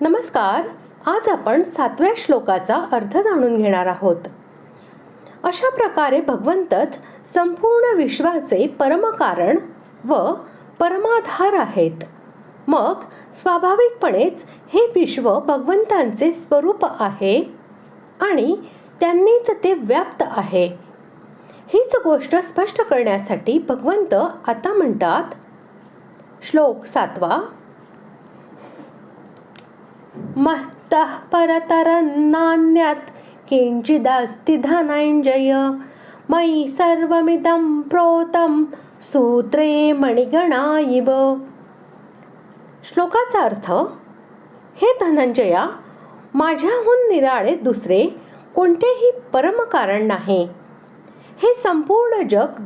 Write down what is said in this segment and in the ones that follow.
नमस्कार. आज आपण 7व्या श्लोकाचा अर्थ जाणून घेणार आहोत. अशा प्रकारे भगवंतच संपूर्ण विश्वाचे परमकारण व परमाधार आहेत. मग स्वाभाविकपणेच हे विश्व भगवंतांचे स्वरूप आहे आणि त्यांनीच ते व्याप्त आहे. हीच गोष्ट स्पष्ट करण्यासाठी भगवंत आता म्हणतात, श्लोक 7वा, मत्तः परतरन्नान्यत् किंचिदस्ति धनंजय मयि सर्वमिदं प्रोतं सूत्रे मणिगणा इव. श्लोकाचा अर्थ, हे धनंजया, माझ्याहून निराळे दुसरे कोणतेही परमकारण नाही. हे संपूर्ण जग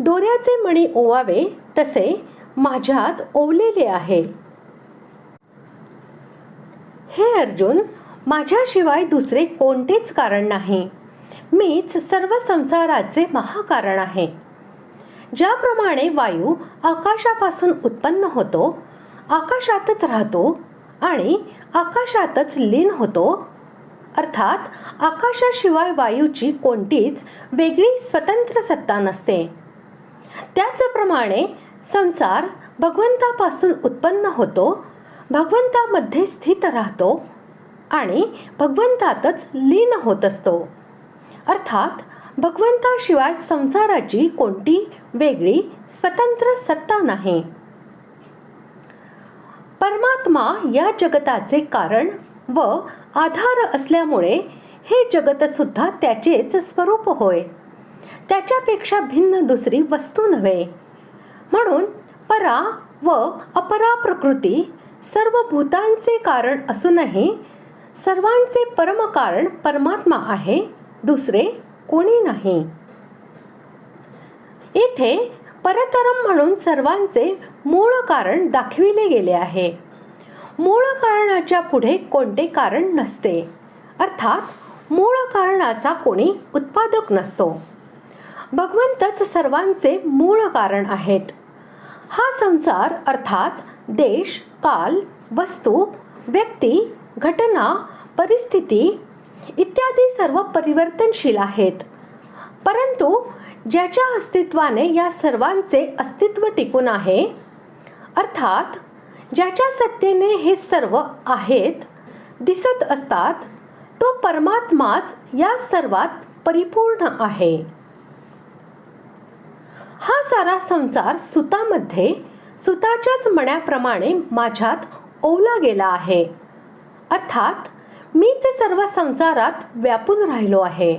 दोऱ्याचे मणी ओवावे तसे माझ्यात ओवलेले आहे. हे अर्जुन, माझ्याशिवाय दुसरे कोणतेच कारण नाही. मीच सर्व संसाराचे महाकारण आहे. ज्याप्रमाणे वायू आकाशापासून उत्पन्न होतो, आकाशातच राहतो आणि आकाशातच लीन होतो, अर्थात आकाशाशिवाय वायूची कोणतीच वेगळी स्वतंत्र सत्ता नसते, त्याचप्रमाणे संसार भगवंतापासून उत्पन्न होतो, भगवंतामध्ये स्थित राहतो आणि भगवंतातच लीन होत असतो. अर्थात भगवंताशिवाय संसाराची कोणती वेगळी स्वतंत्र सत्ता नाही. परमात्मा या जगताचे कारण व आधार असल्यामुळे हे जगत सुद्धा त्याचेच स्वरूप होय. त्याच्यापेक्षा भिन्न दुसरी वस्तू नव्हे. म्हणून परा व अपरा प्रकृती सर्व भूतांचे कारण असूनही सर्वांचे परमकारण परमात्मा आहे, दुसरे कोणी नाही. येथे परतरम म्हणून सर्वांचे मूळ कारण दाखविले गेले आहे. मूळ कारणाच्या पुढे कोणते कारण नसते, अर्थात मूळ कारणाचा कोणी उत्पादक नसतो. भगवंतच सर्वांचे मूळ कारण आहेत. हा संसार अर्थात देश, काल, वस्तू, व्यक्ती, घटना, परिस्थिती इत्यादी सर्व परिवर्तनशील आहेत. परंतु ज्याच्या अस्तित्वाने या सर्वांचे अस्तित्व टिकून आहे, अर्थात ज्याच्या सत्तेने हे सर्व आहेत दिसत असतात, तो परमात्माच या सर्वात परिपूर्ण आहे. हा सारा संसार सुतामध्ये सुताच्याच मण्याप्रमाणे माझ्यात ओवला गेला आहे. अर्थात मीच सर्व संसारात व्यापून राहिलो आहे.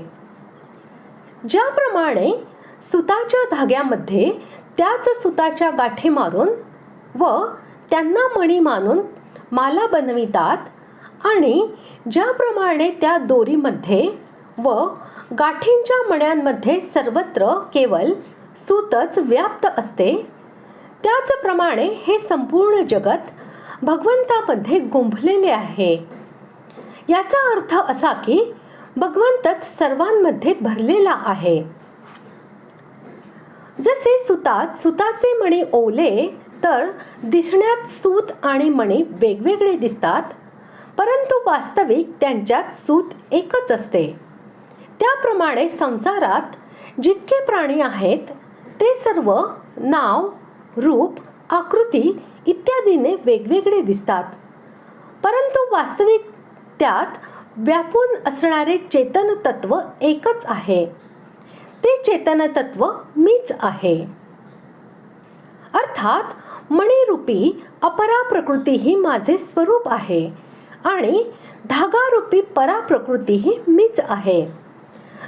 ज्याप्रमाणे सुताच्या धाग्यामध्ये त्याच सुताच्या गाठी मारून व त्यांना मणी मानून माला बनवितात आणि ज्याप्रमाणे त्या दोरीमध्ये व गाठींच्या मण्यांमध्ये सर्वत्र केवळ सूतच व्याप्त असते, त्याचप्रमाणे हे संपूर्ण जगत भगवंतामध्ये गुंफलेले आहे. याचा अर्थ असा की भगवंतच सर्वांमध्ये भरलेला आहे. जसे सुतात सुताचे मणी ओवले तर दिसण्यात सूत आणि मणी वेगवेगळे दिसतात, परंतु वास्तविक त्यांच्यात सूत एकच असते. त्याप्रमाणे संसारात जितके प्राणी आहेत ते सर्व नाव, रूप, आकृती इत्यादीने वेगवेगळे दिसतात, परंतु वास्तविक त्यात व्यापून असणारे चेतन तत्व एकच आहे. ते चेतन तत्व मीच आहे. अर्थात मणिरूपी अपरा प्रकृती ही माझे स्वरूप आहे आणि धागारूपी परा प्रकृती ही मीच आहे.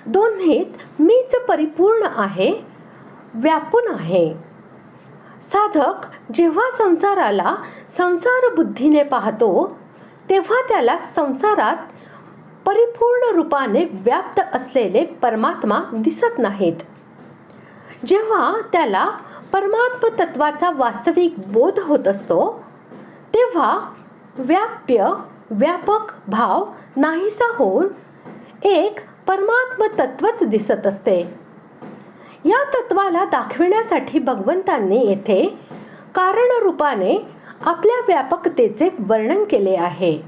दोन्हीत मीच परिपूर्ण आहे, व्यापून आहे. साधक जेव्हा संसाराला संसार बुद्धीने पाहतो, तेव्हा त्याला संसारात परिपूर्ण रूपाने व्याप्त असलेले परमात्मा दिसत नाहीत. जेव्हा त्याला परमात्म तत्वाचा वास्तविक बोध होत असतो, तेव्हा व्याप्य व्यापक भाव नाहीसा होऊन एक परमात्म तत्वच दिसत असते. या तत्वाला दाखविण्यासाठी भगवंतांनी येथे कारण रूपाने आपल्या व्यापकतेचे वर्णन केले आहे.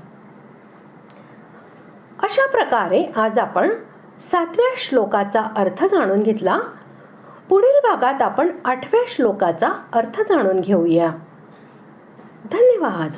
अशा प्रकारे आज आपण 7व्या श्लोकाचा अर्थ जाणून घेतला. पुढील भागात आपण 8व्या श्लोकाचा अर्थ जाणून घेऊया. धन्यवाद.